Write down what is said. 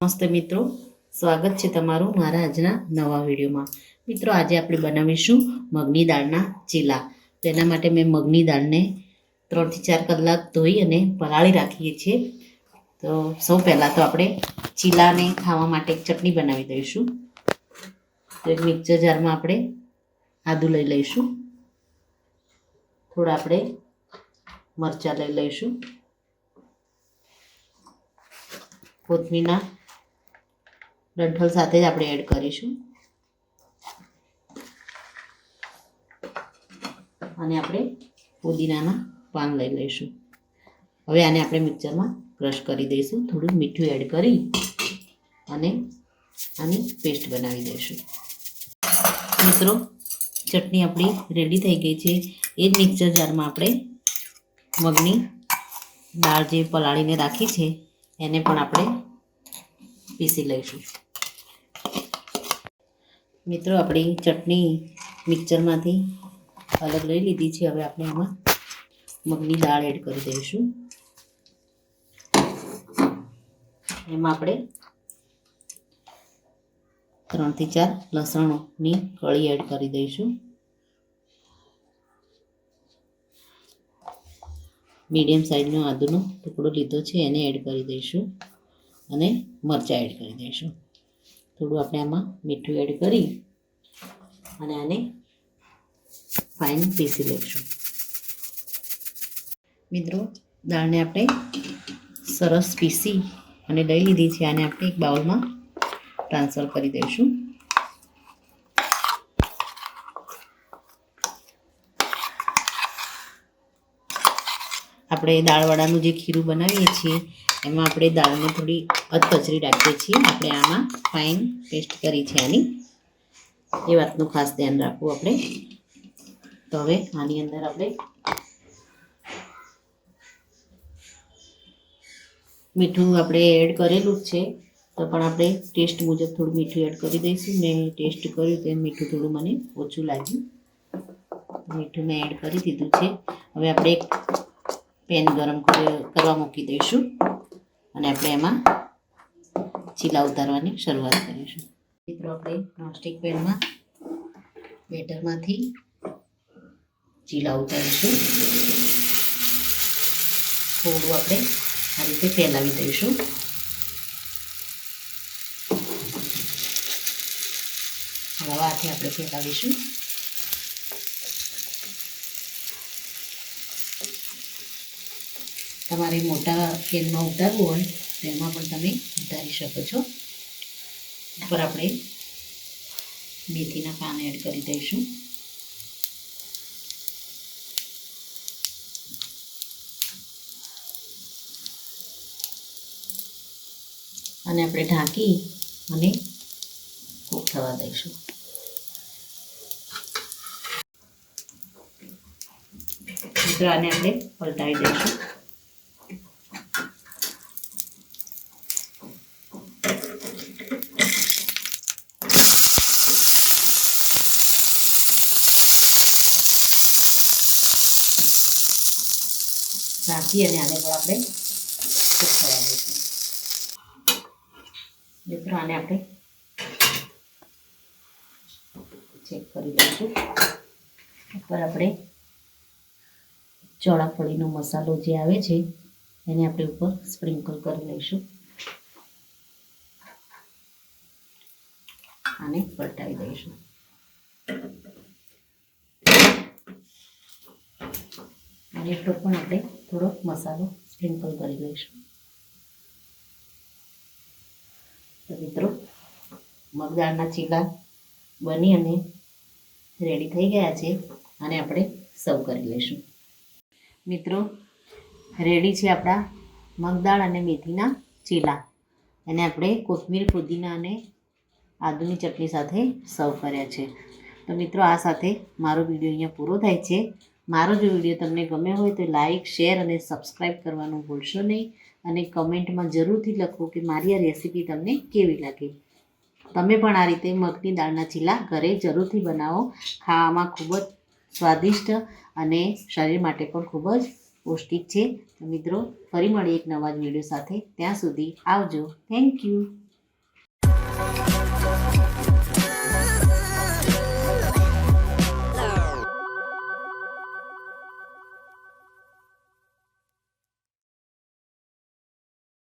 નમસ્તે મિત્રો, સ્વાગત છે તમારું મારા આજના નવા વિડીયોમાં। મિત્રો, આજે આપણે બનાવીશું મગની દાળના ચીલા। તો એના માટે મેં મગની દાળને 3 થી 4 કલાક ધોઈ અને પલાળી રાખીએ છીએ। તો સૌ પહેલાં તો આપણે ચીલાને ખાવા માટે એક ચટણી બનાવી દઈશું। તો એક મિક્સર જારમાં આપણે આદું લઈ લઈશું, થોડા આપણે મરચાં લઈ લઈશું, કોથમીરના ડંઠલ સાથે જ આપણે એડ કરીશું અને આપણે પુદીનાના પાન લઈ લઈશું। હવે આને આપણે મિક્સરમાં ક્રશ કરી દઈશું, થોડું મીઠું એડ કરી અને આની પેસ્ટ બનાવી દઈશું। મિત્રો, ચટણી આપણી રેડી થઈ ગઈ છે। એ જ મિક્સર જારમાં આપણે મગની દાળ જે પલાળીને રાખી છે એને પણ આપણે પીસી લઈશું। મિત્રો, આપણી ચટણી મિક્સરમાંથી અલગ લઈ લીધી છે। હવે આપણે આમાં મગની દાળ એડ કરી દઈશું। એમાં આપણે 3 થી 4 લસણની કળી એડ કરી દઈશું, મીડિયમ સાઇઝનો આદુનો ટુકડો લીધો છે એને એડ કરી દઈશું અને મરચાં એડ કરી દઈશું। થોડું આપણે આમાં મીઠું એડ કરી અને આને ફાઇન પીસી લઈશું। મિત્રો, દાળને આપણે સરસ પીસી અને લઈ લીધી છે। આને આપણે એક બાઉલમાં ટ્રાન્સફર કરી દઈશું। આપણે દાળવાળાનું જે ખીરું બનાવીએ છીએ એમાં આપણે દાળને થોડી અધકચરી રાખીએ છીએ। આપણે આમાં ફાઇન પેસ્ટ કરી છે આની, એ વાતનું ખાસ ધ્યાન રાખવું આપણે। તો હવે આની અંદર આપણે મીઠું આપણે એડ કરેલું જ છે, તો પણ આપણે ટેસ્ટ મુજબ થોડું મીઠું એડ કરી દઈશું। મેં ટેસ્ટ કર્યું તો મીઠું થોડું મને ઓછું લાગ્યું, મીઠું મેં એડ કરી દીધું છે। હવે આપણે એક પેન ગરમ કરવા મૂકી દઈશું અને આપણે એમાં ચીલા ઉતારવાની શરૂઆત કરીશું। મિત્રો, આપણે નોનસ્ટિક પેનમાં બેટરમાંથી ચીલા ઉતારીશું। થોડું આપણે આ રીતે ફેલાવી દઈશું। હવાથી આપણે ફેલાવીશું। તમારે મોટા પેનમાં ઉતારવું હોય તો એમાં પણ તમે ઉતારી શકો છો। ઉપર આપણે મેથીના પાન એડ કરી દઈશું અને આપણે ઢાંકી અને કૂક થવા દઈશું। મિત્રો, આને આપણે પલટાવી દઈશું। ઢાંકી અને આને પણ આપણે કૂક થવા દઈશું। મિત્રો, આને આપણે ચેક કરી દઈશું। ઉપર આપણે ચોળાફળીનો મસાલો જે આવે છે એને આપણે ઉપર સ્પ્રિંકલ કરી લઈશું। આને પલટાવી દઈશું। અને એટલો પણ આપણે થોડો મસાલો સ્પ્રિંકલ કરી લઈશું। તો મિત્રો, મગદાળના ચીલા બની અને રેડી થઈ ગયા છે। આને આપણે સર્વ કરી લઈશું। મિત્રો, રેડી છે આપણા મગદાળ અને મેથીના ચીલા। એને આપણે કોથમીર, પુદીના અને આદુની ચટણી સાથે સર્વ કર્યા છે। તો મિત્રો, આ સાથે મારો વિડીયો અહીંયા પૂરો થાય છે। મારો જો વિડીયો તમને ગમ્યો હોય તો લાઈક, શેર અને સબસ્ક્રાઈબ કરવાનું ભૂલશો નહીં અને કમેન્ટમાં જરૂરથી લખો કે મારી આ રેસીપી તમને કેવી લાગી। તમે પણ આ રીતે મગની દાળના ચીલા ઘરે જરૂરથી બનાવો। ખાવામાં ખૂબ જ સ્વાદિષ્ટ અને શરીર માટે પણ ખૂબ જ પૌષ્ટિક છે। તો મિત્રો, ફરી મળીએ એક નવા જ વિડીયો સાથે। ત્યાં સુધી આવજો। Thank you.